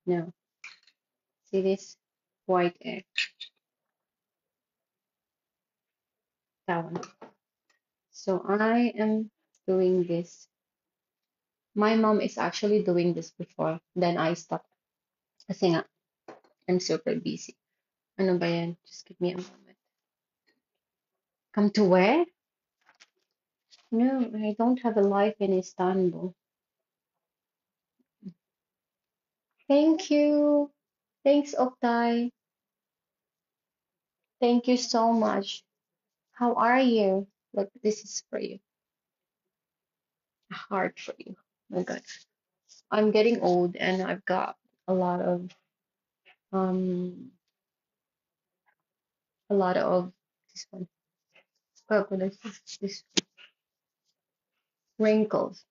No, see this white egg, that one. So I am doing this. My mom is actually doing this before. Then I stopped kasi nga, I'm super busy. Ano ba yan? Just give me a moment. Come to where? No, I don't have a life in Istanbul. Thank you. Thanks, Oktay. Thank you so much. How are you? Look, this is for you. A heart for you. Oh my God. I'm getting old and I've got a lot of um this one. What is this? This wrinkles.